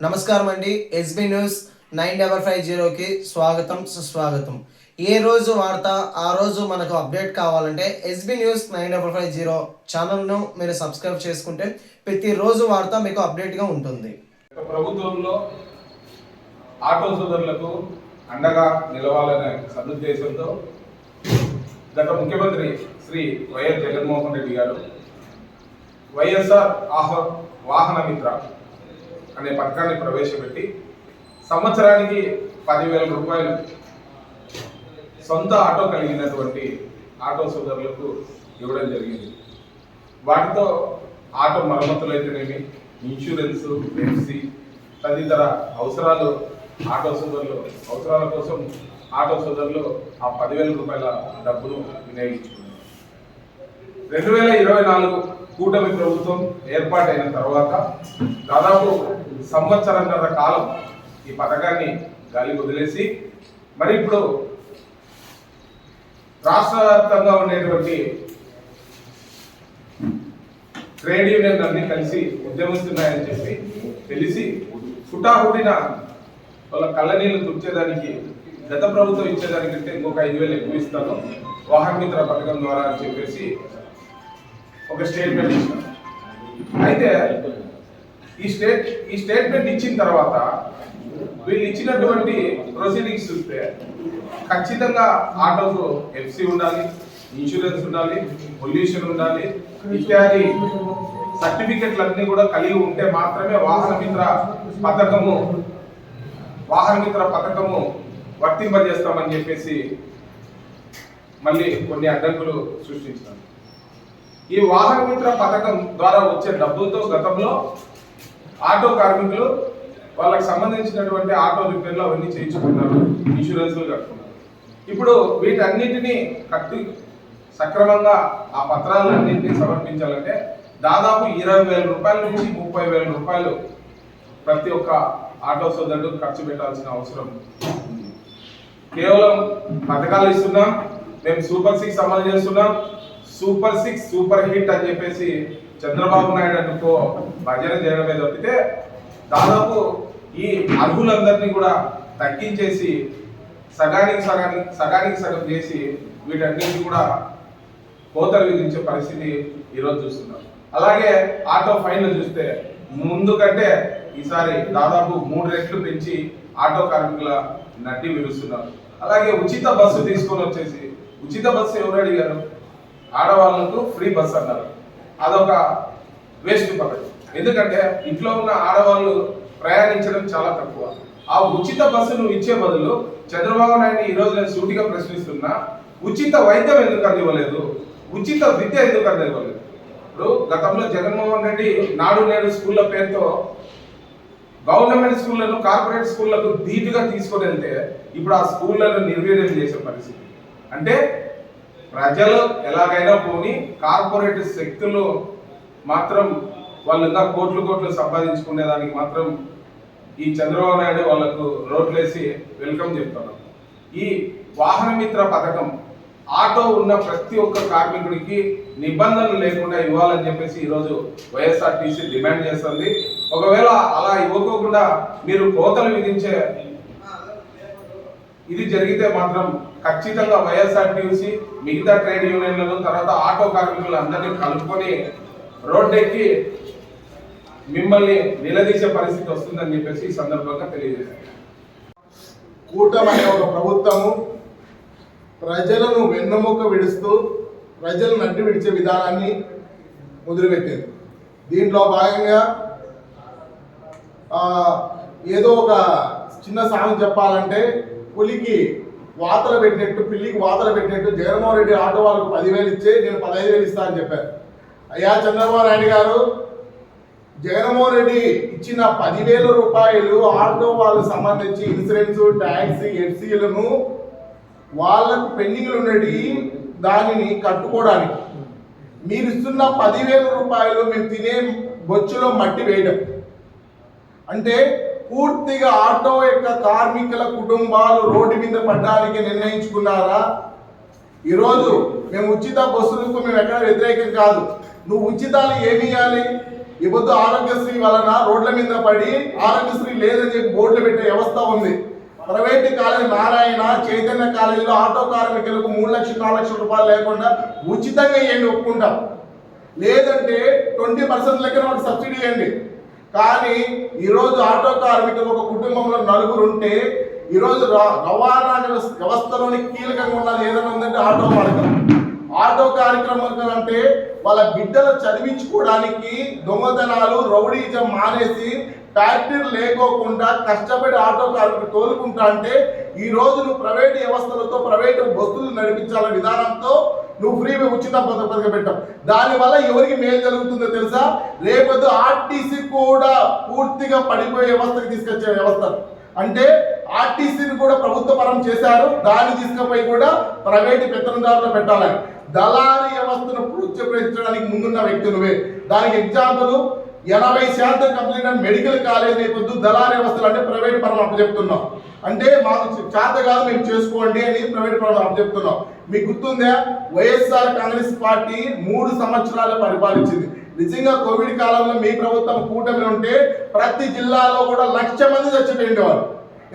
నమస్కారం అండి. SB news 9550కి స్వాగతం సుస్వాగతం. ఏ రోజు వార్త ఆ రోజు మనకు అప్డేట్ కావాలంటే ఎస్బీ న్యూస్ 9550 ఛానల్ను మీరు సబ్స్క్రైబ్ చేసుకుంటే ప్రతిరోజు వార్త మీకు అప్డేట్గా ఉంటుంది. ప్రభుత్వంలో ఆటో సోదరులకు అండగా నిలవాలనే సదుద్దేశంతో గత ముఖ్యమంత్రి శ్రీ వైఎస్ జగన్మోహన్ రెడ్డి గారు వైఎస్ఆర్ వాహన మిత్ర అనే పథకాన్ని ప్రవేశపెట్టి సంవత్సరానికి 10,000 రూపాయలు సొంత ఆటో కలిగినటువంటి ఆటో సోదరులకు ఇవ్వడం జరిగింది. వాటితో ఆటో మరమ్మతులు అయితేనేమి, ఇన్సూరెన్స్, ఎఫ్సి తదితర అవసరాల కోసం ఆటో సోదరులు ఆ 10,000 రూపాయల డబ్బును వినియోగించుకున్నారు. 2024 కూటమి ప్రభుత్వం ఏర్పాటైన తర్వాత దాదాపు సంవత్సరంన్నర కాలం ఈ పథకాన్ని గాలి వదిలేసి మరి ఇప్పుడు రాష్ట్ర వ్యాప్తంగా ఉండేటువంటి ట్రేడ్ యూనియన్ అన్ని కలిసి ఉద్యమిస్తున్నాయని చెప్పి తెలిసి హుటాహుటిన వాళ్ళ కళ్ళనీళ్ళు తుడిచేదానికి గత ప్రభుత్వం ఇచ్చేదానికంటే ఇంకొక 5,000 ఎక్కువ ఇస్తాను వాహన మిత్ర పథకం ద్వారా అని చెప్పేసి ఒక స్టేట్మెంట్ ఇచ్చారు. అయితే ఈ స్టేట్మెంట్ ఇచ్చిన తర్వాత వీళ్ళు ఇచ్చినటువంటి ప్రొసీడింగ్స్ చూస్తే ఖచ్చితంగా ఆటోకు ఎఫ్సి ఉండాలి, ఇన్సూరెన్స్ ఉండాలి, పొల్యూషన్ ఉండాలి ఇత్యాది సర్టిఫికెట్లన్నీ కూడా కలిగి ఉంటే మాత్రమే వాహన మిత్ర పథకము వర్తింపజేస్తామని చెప్పేసి మళ్ళీ కొన్ని అడ్డంకులు సృష్టించారు. ఈ వాహన మిత్ర పథకం ద్వారా వచ్చే డబ్బులతో గతంలో ఆటో కార్మికులు వాళ్ళకి సంబంధించినటువంటి ఆటో రిపేర్లు అవన్నీ చేయించుకున్నారు, ఇన్సూరెన్స్లు కట్టుకున్నారు. ఇప్పుడు వీటన్నిటినీ కట్టి సక్రమంగా ఆ పత్రాలన్నింటినీ సమర్పించాలంటే దాదాపు 20,000 రూపాయల నుంచి 30,000 రూపాయలు ప్రతి ఒక్క ఆటో సోదరుడు ఖర్చు పెట్టాల్సిన అవసరం ఉంది. కేవలం పథకాలు ఇస్తున్నాం, మేము సూపర్ 6 అమలు చేస్తున్నాం, సూపర్ 6 సూపర్ హిట్ అని చెప్పేసి చంద్రబాబు నాయుడు అనుకో భజన చేయడమే తప్పితే దాదాపు ఈ అర్హులందరినీ కూడా తగ్గించేసి సగానికి సగం చేసి వీటన్నిటిని కూడా కోతలు విధించే పరిస్థితి ఈరోజు చూస్తున్నాం. అలాగే ఆటో ఫైన్లు చూస్తే ముందు కంటే ఈసారి దాదాపు 3 రెట్లు పెంచి ఆటో కార్మికుల నడ్డి విరుస్తున్నారు. అలాగే ఉచిత బస్సు తీసుకొని వచ్చేసి ఉచిత బస్సు ఎవరు అడిగారు? ఆడవాళ్ళకు ఫ్రీ బస్ అన్నారు. అదొక వేస్ట్ పద్ధతి. ఎందుకంటే ఇంట్లో ఉన్న ఆడవాళ్ళు ప్రయాణించడం చాలా తక్కువ. ఆ ఉచిత బస్సును ఇచ్చే బదులు చంద్రబాబు నాయుడు ఈరోజు నేను సూటిగా ప్రశ్నిస్తున్నా, ఉచిత వైద్యం ఎందుకు అందివ్వలేదు? ఉచిత విద్య ఎందుకు అందివ్వలేదు? ఇప్పుడు గతంలో జగన్మోహన్ రెడ్డి నాడు నేడు స్కూళ్ళ పేరుతో గవర్నమెంట్ స్కూళ్లను కార్పొరేట్ స్కూళ్లకు ధీటుగా తీసుకొని వెళ్తే ఇప్పుడు ఆ స్కూళ్లను నిర్వీర్యం చేసే పరిస్థితి. అంటే ప్రజలు ఎలాగైనా పోని కార్పొరేట్ శక్తులు మాత్రం వాళ్ళు ఇంకా కోట్లు సంపాదించుకునేదానికి మాత్రం ఈ చంద్రబాబు నాయుడు వాళ్ళకు రోడ్లేసి వెల్కమ్ చెప్తున్నారు. ఈ వాహన మిత్ర పథకం ఆటో ఉన్న ప్రతి ఒక్క కార్మికుడికి నిబంధనలు లేకుండా ఇవ్వాలని చెప్పేసి ఈరోజు వైఎస్ఆర్టీసీ డిమాండ్ చేస్తుంది. ఒకవేళ అలా ఇవ్వకోకుండా మీరు కోతలు విధించే ఇది జరిగితే మాత్రం ఖచ్చితంగా వైఎస్ఆర్టీసీ మిగతా ట్రేడ్ యూనియన్లను తర్వాత ఆటో కార్మికులు అందరినీ కలుపుకొని రోడ్డెక్కి మిమ్మల్ని నిలదీసే పరిస్థితి వస్తుందని చెప్పేసి ఈ సందర్భంగా తెలియజేశారు. కూటమి అనే ఒక ప్రభుత్వము ప్రజలను వెన్నెముక విడుస్తూ ప్రజలను నడ్డి విడిచే విధానాన్ని మొదలుపెట్టింది. దీంట్లో భాగంగా ఏదో ఒక చిన్న సాంగ్ చెప్పాలంటే పులికి వాతలు పెట్టినట్టు పిల్లికి వాతలు పెట్టినట్టు జగన్మోహన్ రెడ్డి ఆటో వాళ్ళకు 10,000 ఇచ్చే నేను 15,000 ఇస్తా అని చెప్పారు. అయ్యా చంద్రబాబు నాయుడు గారు, జగన్మోహన్ రెడ్డి ఇచ్చిన 10,000 రూపాయలు ఆటో వాళ్ళకు సంబంధించి ఇన్సూరెన్స్, ట్యాక్స్, ఎఫ్సీలను వాళ్ళకు పెండింగ్లు ఉన్నది దానిని కట్టుకోవడానికి మీరు ఇస్తున్న 10,000 రూపాయలు మేము తినే బొచ్చులో మట్టి వేయడం అంటే పూర్తిగా ఆటో యొక్క కార్మికుల కుటుంబాలు రోడ్డు మీద పడడానికి నిర్ణయించుకున్నారా? ఈరోజు మేము ఉచిత బస్సులకు మేము ఎక్కడ వ్యతిరేకం కాదు. నువ్వు ఉచితాలు ఏమి ఇవ్వాలి? ఈ పొద్దు ఆరోగ్యశ్రీ వలన రోడ్ల మీద పడి ఆరోగ్యశ్రీ లేదని చెప్పి బోర్డులు పెట్టే వ్యవస్థ ఉంది. ప్రైవేట్ కాలేజ్ నారాయణ చైతన్య కాలేజీలో ఆటో కార్మికులకు 3 లక్షలు 4 లక్షల రూపాయలు లేకుండా ఉచితంగా ఇవ్వండి, ఒప్పుకుంటాం. లేదంటే 20% లెక్కన ఒక సబ్సిడీ ఇవ్వండి. కానీ ఈరోజు ఆటో కార్మికులు ఒక కుటుంబంలో 4 ఉంటే ఈరోజు రవాణా వ్యవస్థలోని కీలకంగా ఉన్నది ఏదైనా ఉందంటే ఆటో మార్గం. ఆటో కార్యక్రమం అంటే వాళ్ళ బిడ్డలు చదివించుకోవడానికి దొంగతనాలు రౌడీజం మానేసి ఫ్యాక్టరీ లేకోకుండా కష్టపడి ఆటో కార్మికులు తోలుకుంటా అంటే ఈ రోజు నువ్వు ప్రైవేట్ వ్యవస్థలతో ప్రైవేట్ బస్సులు నడిపించాలనే విధానంతో నువ్వు ఫ్రీ ఉచిత పథకం పెట్టావు. దానివల్ల ఎవరికి మేలు జరుగుతుందో తెలుసా? రేపొద్దు ఆర్టీసీ కూడా పూర్తిగా పడిపోయే వ్యవస్థకి తీసుకొచ్చే వ్యవస్థ. అంటే ఆర్టీసీని కూడా ప్రభుత్వ పరం చేశారు, దాన్ని తీసుకుపోయి కూడా ప్రైవేట్ పెత్తనదారులు పెట్టాలని. దళారీ వ్యవస్థను ప్రోత్సహించడానికి ముందున్న వ్యక్తి నువ్వే. దానికి ఎగ్జాంపుల్ 80% కంప్లీట్ అయిన మెడికల్ కాలేజ్ పొద్దు దళారీ వ్యవస్థలు అంటే ప్రైవేట్ పరం అప్పచెప్తున్నాం. అంటే మాకు చేత కాదు మేము చేసుకోండి అని ప్రైవేట్ పరం అప్పచెప్తున్నాం. మీకు గుర్తుందా, వైఎస్ఆర్ కాంగ్రెస్ పార్టీ 3 సంవత్సరాలు పరిపాలించింది. నిజంగా కోవిడ్ కాలంలో మీ ప్రభుత్వం కూటమి ఉంటే ప్రతి జిల్లాలో కూడా 1,00,000 మంది చచ్చిపోయేవారు.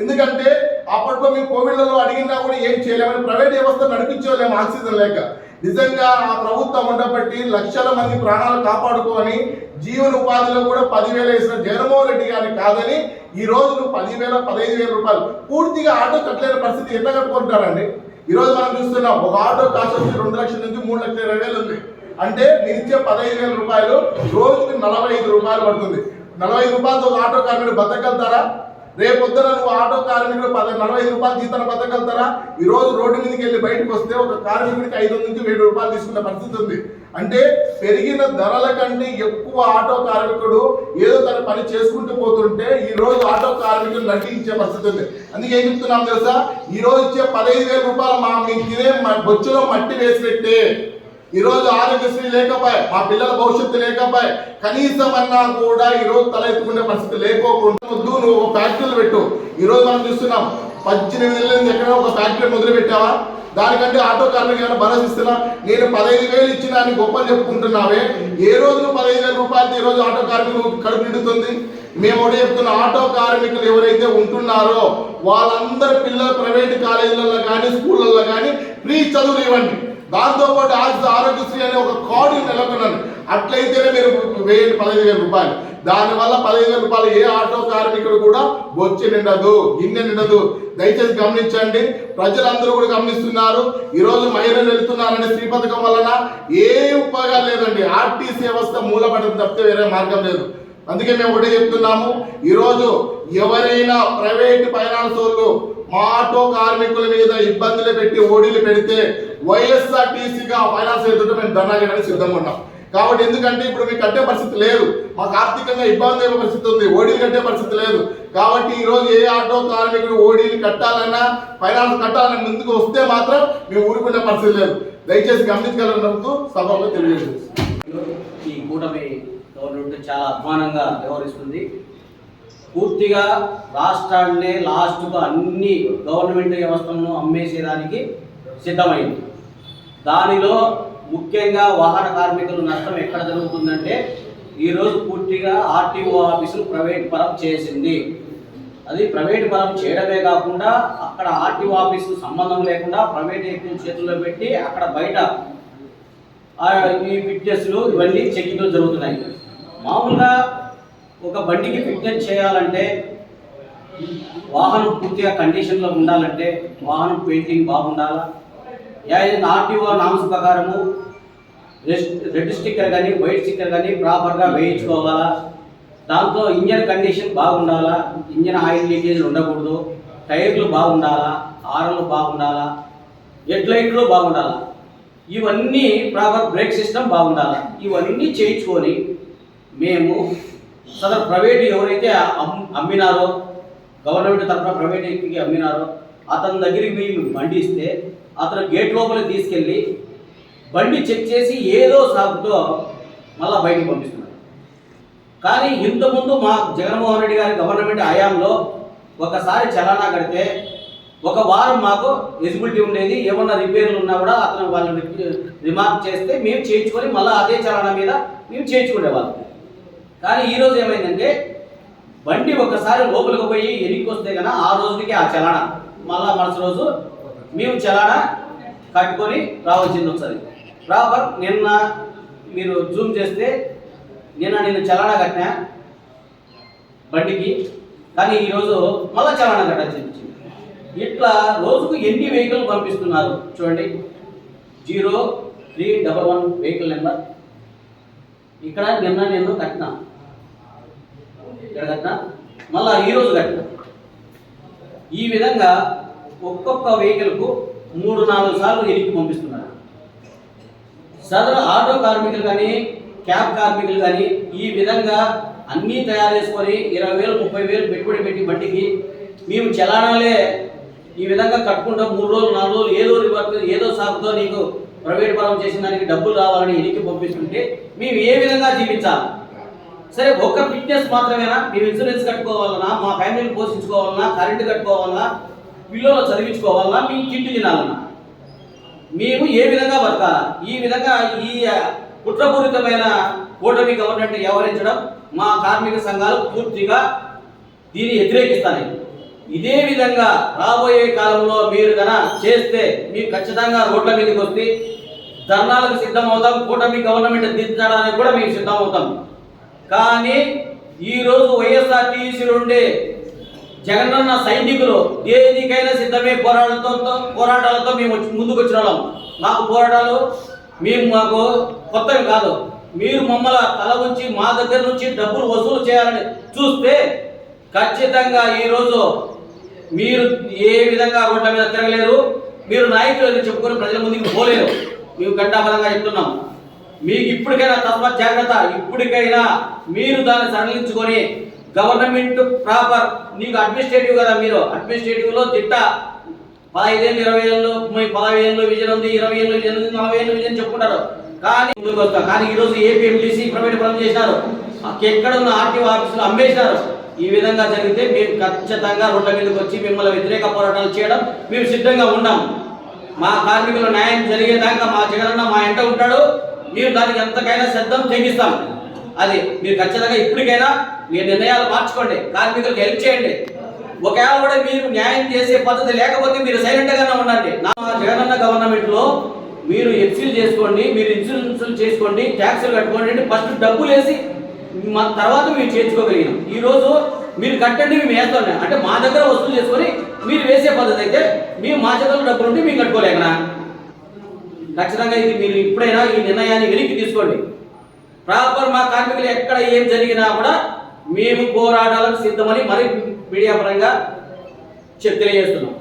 ఎందుకంటే అప్పట్లో మేము కోవిడ్లలో అడిగినా కూడా ఏం చేయలేమని ప్రైవేట్ వ్యవస్థ నడిపించలేము ఆక్సిజన్ లేక. నిజంగా ఆ ప్రభుత్వం ఉండబట్టి లక్షల మంది ప్రాణాలు కాపాడుకోని జీవన ఉపాధిలో కూడా 10,000 వేసిన జగన్మోహన్ రెడ్డి గారిని కాదని ఈ రోజు నువ్వు 10,000 15,000 రూపాయలు పూర్తిగా ఆటో కట్టలేని పరిస్థితి ఎట్లా కట్టుకుంటారండి? ఈ రోజు మనం చూస్తున్నాం ఒక ఆటో కాస్ట్ వచ్చి 2 లక్షల నుంచి 3,20,000 ఉంది. అంటే మీరు ఇచ్చే 15,000 రూపాయలు రోజుకి 45 రూపాయలు పడుతుంది. 45 రూపాయలతో ఒక ఆటో కార్మికుడు బతకగలుగుతారా? రేపొద్దున నువ్వు ఆటో కార్మికుడు 45 రూపాయలు జీతాన్ని బతకగలుగుతారా? ఈ రోజు రోడ్డు మీదకి వెళ్ళి బయటకు వస్తే ఒక కార్మికుడికి 500 నుంచి 1,000 రూపాయలు తీసుకునే పరిస్థితి ఉంది. అంటే పెరిగిన ధరల కంటే ఎక్కువ ఆటో కార్మికుడు ఏదో తన పని చేసుకుంటూ పోతుంటే ఈ రోజు ఆటో కార్మికులు నటించే పరిస్థితి ఉంది. అందుకే ఏం చెప్తున్నాం తెలుసా? ఈ రోజు ఇచ్చే 15,000 రూపాయలు మీకు తినే బొచ్చులో మట్టి వేసి పెట్టే ఈ రోజు ఆరోగ్యశ్రీ లేకపోయి మా పిల్లల భవిష్యత్తు లేకపోయి కనీసం అన్నా కూడా ఈ రోజు తల ఎత్తుకునే పరిస్థితి లేకోకుండా నువ్వు ఫ్యాక్టరీలు పెట్టు. ఈ రోజు మనం చూస్తున్నాం 18 ఏళ్ళ నుంచి ఎక్కడ ఒక ఫ్యాక్టరీ మొదలు పెట్టావా? దానికంటే ఆటో కార్మికులు ఏమైనా భరోసా ఇస్తున్నా? నేను 15,000 ఇచ్చిన అని గొప్పలు చెప్పుకుంటున్నావే. ఏ రోజు 15,000 రూపాయలతో ఈ రోజు ఆటో కార్మికులు కడుపు నిండుతుంది? మేము ఒకటి చెప్తున్న ఆటో కార్మికులు ఎవరైతే ఉంటున్నారో వాళ్ళందరి పిల్లలు ప్రైవేట్ కాలేజీలలో కానీ స్కూళ్ళల్లో కానీ ఫ్రీ చదువులు ఇవ్వండి. దాంతోపాటు ఆరోగ్యశ్రీ అనే ఒక కార్డు నెలకొన్నాను. అట్లయితేనే మీరు వేయండి 15,000 రూపాయలు. దానివల్ల 15,000 రూపాయలు ఏ ఆటో కార్మికుడు కూడా బొచ్చి నిండదు, గిన్నె నిండదు. దయచేసి గమనించండి, ప్రజలందరూ కూడా గమనిస్తున్నారు. ఈ రోజు మహిళలు వెళ్తున్నారనే స్త్రీ పథకం వలన ఏ ఉపయోగాలు లేదండి. ఆర్టీసీ వ్యవస్థ మూలపడడం తప్పితే వేరే మార్గం లేదు. అందుకే మేము ఒకటే చెప్తున్నాము, ఈరోజు ఎవరైనా ప్రైవేట్ ఫైనాన్స్ వాళ్ళు మా ఆటో కార్మికుల మీద ఇబ్బందులు పెట్టి ఓడీలు పెడితే వైఎస్ఆర్టీసీగా ఫైనాన్స్ ఎదుట మేము ధర్నా చేయడానికి సిద్ధంగా ఉన్నాం. కాబట్టి ఎందుకంటే ఇప్పుడు మీకు కట్టే పరిస్థితి లేదు, మాకు ఆర్థికంగా ఇబ్బంది అయ్యే పరిస్థితి ఉంది, ఓడీలు కట్టే పరిస్థితి లేదు. కాబట్టి ఈ రోజు ఏ ఆటో కార్మికుడు ఓడీలు కట్టాలన్నా ఫైనాన్స్ కట్టాలన్నా ముందుకు వస్తే మాత్రం మేము ఊరుకునే పరిస్థితి లేదు. దయచేసి గమనించగలనందుకు సభలో తెలియజేస్తుంది. ఈ కూటమి గవర్నమెంట్ చాలా అధ్వానంగా వ్యవహరిస్తుంది. పూర్తిగా రాష్ట్రాన్నే లాస్ట్కు అన్ని గవర్నమెంట్ వ్యవస్థలను అమ్మేసేదానికి సిద్ధమైంది. దానిలో ముఖ్యంగా వాహన కార్మికుల నష్టం ఎక్కడ జరుగుతుందంటే ఈరోజు పూర్తిగా ఆర్టీఓ ఆఫీసులు ప్రైవేట్ పరం చేసింది. అది ప్రైవేట్ పరం చేయడమే కాకుండా అక్కడ ఆర్టీఓ ఆఫీసు సంబంధం లేకుండా ప్రైవేట్ వ్యక్తుల చేతుల్లో పెట్టి అక్కడ బయట ఈ ఫిట్నెస్లు ఇవన్నీ చెకింగ్లు జరుగుతున్నాయి. మామూలుగా ఒక బండికి ఫిట్నెస్ చేయాలంటే వాహనం పూర్తిగా కండిషన్లో ఉండాలంటే వాహనం పెయింటింగ్ బాగుండాలా, ఆర్టీఓ నామ్స్ ప్రకారము రెడ్ స్టిక్కర్ కానీ వైట్ స్టిక్కర్ కానీ ప్రాపర్గా వేయించుకోవాలా, దాంతో ఇంజన్ కండిషన్ బాగుండాలా, ఇంజన్ ఆయిల్ లీకేజ్ ఉండకూడదు, టైర్లు బాగుండాలా, ఆరలు బాగుండాలా, హెడ్లైట్లు బాగుండాలా, ఇవన్నీ ప్రాపర్ బ్రేక్ సిస్టమ్ బాగుండాలా, ఇవన్నీ చేయించుకొని మేము సదరు ప్రైవేట్ ఎవరైతే అమ్మినారో గవర్నమెంట్ తరఫున ప్రైవేట్ వ్యక్తికి అమ్మినారో అతని దగ్గరికి మేము బండి ఇస్తే అతను గేట్ లోపలికి తీసుకెళ్ళి బండి చెక్ చేసి ఏదో సాగుతో మళ్ళీ బయటికి పంపిస్తున్నారు. కానీ ఇంతకుముందు మా జగన్మోహన్ రెడ్డి గారి గవర్నమెంట్ హయాంలో ఒకసారి చలానా కడితే ఒక వారం మాకు ఎలిజిబిలిటీ ఉండేది. ఏమన్నా రిపేర్లు ఉన్నా కూడా అతను వాళ్ళని రిమార్క్ చేస్తే మేము చేయించుకొని మళ్ళీ అదే చలానా మీద మేము చేయించుకునేవాళ్ళం. కానీ ఈరోజు ఏమైందంటే బండి ఒకసారి లోపలికి పోయి ఎనికి వస్తే కన్నా ఆ రోజుకి ఆ చలానా మళ్ళా మరుసటి రోజు మేము చలానా కట్టుకొని రావాల్సింది వస్తుంది. ప్రాపర్ నిన్న మీరు జూమ్ చేస్తే నిన్న చలానా కట్టినా బండికి, కానీ ఈరోజు మళ్ళీ చలానా కట్టాల్సి వచ్చింది. ఇట్లా రోజుకు ఎన్ని వెహికల్ పంపిస్తున్నారు చూడండి. 0311 వెహికల్ నెంబర్ ఇక్కడ నిన్న నేను కట్టినా, ఇక్కడ కట్టినా, మళ్ళా ఈరోజు కట్టినా. ఈ విధంగా ఒక్కొక్క వెహికల్కు 3-4 సార్లు ఎనికి పంపిస్తున్నారు. సదరు ఆటో కార్మికులు కానీ క్యాబ్ కార్మికులు కానీ ఈ విధంగా అన్నీ తయారు చేసుకొని 20,000 30,000 పెట్టుబడి పెట్టి బండికి మేము చలానాలే ఈ విధంగా కట్టుకుంటాం. 3 రోజులు 4 రోజులు ఏదో వర్క్ ఏదో సాగుతో నీకు ప్రైవేట్ పరం చేసిన దానికి డబ్బులు రావాలని ఎనికి పంపిస్తుంటే మేము ఏ విధంగా జీవించాలి? సరే ఒక్క ఫిట్నెస్ మాత్రమేనా? మేము ఇన్సూరెన్స్ కట్టుకోవాలన్నా, మా ఫ్యామిలీని పోషించుకోవాలన్నా, కరెంటు కట్టుకోవాలన్నా, పిల్లలు చదివించుకోవాలన్నా, మేము కిట్టు తినాలన్నా, మేము ఏ విధంగా బతకాలా? ఈ విధంగా ఈ కుట్రపూరితమైన కూటమి గవర్నమెంట్ వ్యవహరించడం మా కార్మిక సంఘాలు పూర్తిగా దీన్ని వ్యతిరేకిస్తాయి. ఇదే విధంగా రాబోయే కాలంలో మీరు కన చేస్తే మేము ఖచ్చితంగా రోడ్ల మీదకి వస్తే ధర్నాలకు సిద్ధమవుతాం. కూటమి గవర్నమెంట్ దించడానికి కూడా మేము సిద్ధమవుతాం. కానీ ఈరోజు వైఎస్ఆర్టీసీ నుండి జగనన్న సైనికులు దేనికైనా సిద్ధమే పోరాటాలతో మేము ముందుకు వచ్చిన వాళ్ళం. మాకు పోరాటాలు మాకు కొత్తవి కాదు. మీరు మమ్మల్ని తల ఉంచి మా దగ్గర నుంచి డబ్బులు వసూలు చేయాలని చూస్తే ఖచ్చితంగా ఈరోజు మీరు ఏ విధంగా రోడ్ల మీద తిరగలేరు. మీరు నాయకులు చెప్పుకొని ప్రజల ముందుకు పోలేరు. మేము గంటాబలంగా చెప్తున్నాం. మీకు ఇప్పటికైనా తస్మాత్ జాగ్రత్త. ఇప్పటికైనా మీరు దాన్ని సడలించుకొని గవర్నమెంట్ ప్రాపర్ నీకు అడ్మినిస్ట్రేటివ్ కదా, మీరు అడ్మినిస్ట్రేటివ్లో తిట్ట 15 ఏళ్ళు 20 ఏళ్ళు 15 ఏళ్ళు విజన్ ఉంది, 20 ఏళ్ళు విజన్ ఉంది, 40 ఏళ్ళు విజన్ చెప్పుకుంటారు. కానీ ముందుకు వస్తాం. కానీ ఈరోజు ఏపీఎంటీసీ ప్రైవేట్ పరం చేసినారు, ఎక్కడ ఉన్న ఆర్టీఓ ఆఫీసులు అమ్మేసినారు. ఈ విధంగా జరిగితే మేము ఖచ్చితంగా రోడ్ల మీదకి వచ్చి మిమ్మల్ని వ్యతిరేక పోరాటాలు చేయడం మేము సిద్ధంగా ఉన్నాం. మా కార్మికుల న్యాయం జరిగేదాకా మా జగనన్న మా ఎంట ఉంటాడు. మీరు దానికి ఎంతకైనా సిద్ధం తెగిస్తాం. అది మీరు ఖచ్చితంగా ఇప్పటికైనా మీ నిర్ణయాలు మార్చుకోండి, కార్మికులకు హెల్ప్ చేయండి. ఒకవేళ కూడా మీరు న్యాయం చేసే పద్ధతి లేకపోతే మీరు సైలెంట్గానే ఉండండి. నా జగనన్న గవర్నమెంట్లో మీరు ఎఫ్సీలు చేసుకోండి, మీరు ఇన్సూరెన్స్లు చేసుకోండి, ట్యాక్సులు కట్టుకోండి. ఫస్ట్ డబ్బులు వేసి తర్వాత మేము చేర్చుకోగలిగినాం. ఈరోజు మీరు కట్టండి మేము వేస్తాం అంటే మా దగ్గర వసూలు చేసుకొని మీరు వేసే పద్ధతి అయితే మేము మా చేతుల్లో డబ్బులు ఉంటే మేము కట్టుకోలేకనా? ఖచ్చితంగా ఇది మీరు ఇప్పుడైనా ఈ నిర్ణయాన్ని వెనక్కి తీసుకోండి. ప్రాపర్ మా కార్మికులు ఎక్కడ ఏం జరిగినా కూడా మేము పోరాటాలకు సిద్ధమని మరి మీడియా పరంగా తెలియజేస్తున్నాం.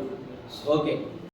ఓకే.